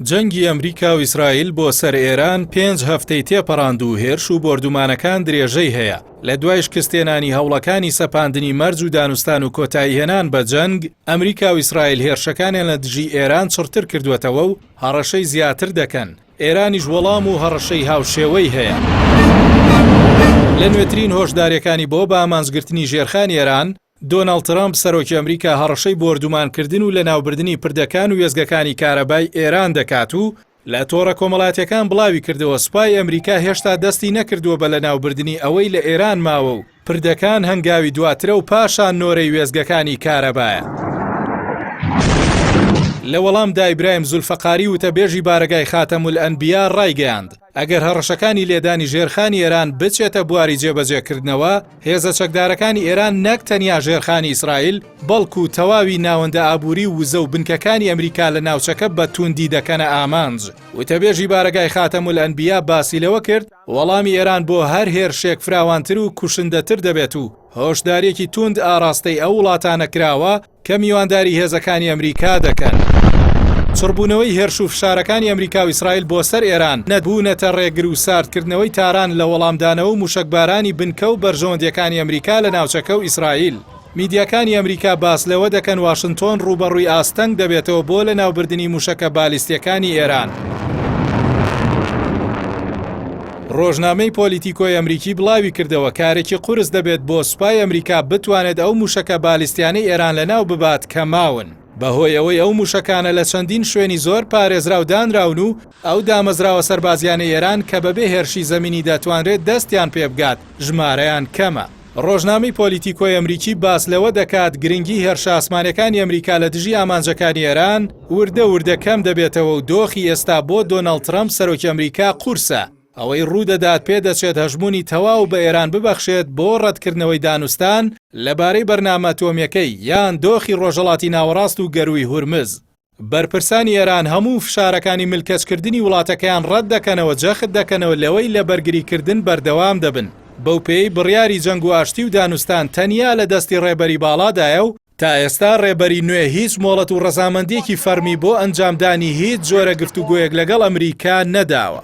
جەنگی ئەمریکا و ئیسرائیل بۆ سەر ئێران 5 هەفتەی تێپەڕاند و هێرش و بۆردومانەکان درێژەی هەیە. لە دوای شکستێنانی هەوڵەکانی سەپاندنی مەرج و دانوستان و کۆتاییهێنان بە جەنگ، ئەمریکا و ئیسرائیل هێرشەکانیان لە دژی ئێران چڕتر کردوێتەوە و هەڕەشەی زیاتر دەکەن. ئێرانیش وەڵام و هەڕەشەی هاوشێوەی هەیە. لە نوێترین هۆشداریەکانی بۆ بە ئامانجگرتنی ژێرخانی ئێران، دۆناڵد ترامپ سەرۆکی ئەمریکا هەڕەشەی بۆردومانکردن و لە ناوبردننی پردەکان و وێزگەکانی کارەبای ئێران دەکات و لە تۆڕە کۆمەڵاتیەکان بڵاوی کردەوە سوپای ئەمریکا هێشتا دەستی نەکردووە بە لە ناوبردننی ئەوەی لە ئێران ماوە و پردەکان هەنگاوی دواترە و پاشان نۆرەی وێزگەکانی کارەبایە. لە وەڵامدا ئیبراهیم زولفەقاری وتەبێژی بارگای خاتەمولئەنبیا ڕایگەیاند ئەگەر هەڕەشەکانی لێدانی ژێرخانی ئێران بچێتە بواری جێبەجێکردنەوە، هێزە چەکدارەکانی ئێران نەک تەنیا ژێرخانی ئیسرائیل بەڵکو تەواوی ناوەندە ئابووری وزە و بنکەکانی ئەمریکا لە ناوچەکە بە توندی دەکەنە ئامانج. وتەبێژی بارگای خاتەمولئەنبیا باسی لەوە کرد وەڵامی ئێران بۆ هەر هێرشێک فراوانتر و کوشندەتر دەبێت و هۆشدارێکی توند ئاراستەی ئەو وڵاتانە کراوە کە میوانداری هێزەکانی ئەمریکا دەکەن. چڕبوونەوەی هێرش و فشارەکانی ئەمریکا و ئیسرائیل بۆ سەر ئێران نەبوونەتە ڕێگر و ساردکردنەوەی تاران لە وەڵامدانەوە و موشکبارانی بنکە و بەرژەوەندیەکانی ئەمریکا لە ناوچەکە و ئیسرائیل. میدیاکانی ئەمریکا باس لەوە دەکەن واشنتۆن ڕوبەڕووی ئاستەنگ دەبێتەوە بۆ لە ناوبردنی موشەکە بالیستیەکانی ئێران. ڕۆژنامەی پۆلیتیکۆی ئەمریکی بڵاوی کردەوە کارێکی قورس دەبێت بۆ سوپای ئەمریکا بتوانێت ئەو موشەکە بالیستیانەی ئێران لەناو ببات کە ماون. بەهۆی ئەوەی ئەو موشەکانە لە چەندین شوێنی زۆر پارێزرا و دانراون و ئەو دامەزراوە سەربازیانە ئێران کە بەبێ هێرشی زەمینی دەتوانرێت دەستیان پێ بگات ژمارەیان کەمە. ڕۆژنامەی پۆلیتیکۆی ئەمریکی باس لەوە دەکات گرنگی هێرشە ئاسمانەکانی ئەمریکا لە دژی ئامانجەکانی ئێران وردە کەم دەبێتەوە و دۆخی ئێستا بۆ دۆناڵد ترامپ سەرۆکی ئەمریکا قورسە. ئەوەی ڕوودەدات پێدەچێت هەژمونی تەواو بە ئێران ببەخشێت بۆ ڕەتکردنەوەی دانوستان لەبارەی بەرنامە ئەتۆمیەکەی یان دۆخی ڕۆژهەڵاتی ناوەڕاست و گەروی هورمز. بەرپرسانی ئێران هەموو فشارەکانی ملکەچکردنی وڵاتەکەیان ڕەت دەکەنەوە جەخت دەکەنەوە لەوەی لە بەرگریکردن بەردەوام دەبن. بەو پێی بڕیاری جەنگ و ئاشتی و دانوستان تەنیا لە دەستی ڕێبەری باڵادایە و تا ئێستا ڕێبەری نوێ هیچ مۆڵەت و ڕەزامەندیەکی فەرمی بۆ ئەنجامدانی هیچ جۆرە گفتوگۆیەک لەگەڵ ئەمریکا نەداوە.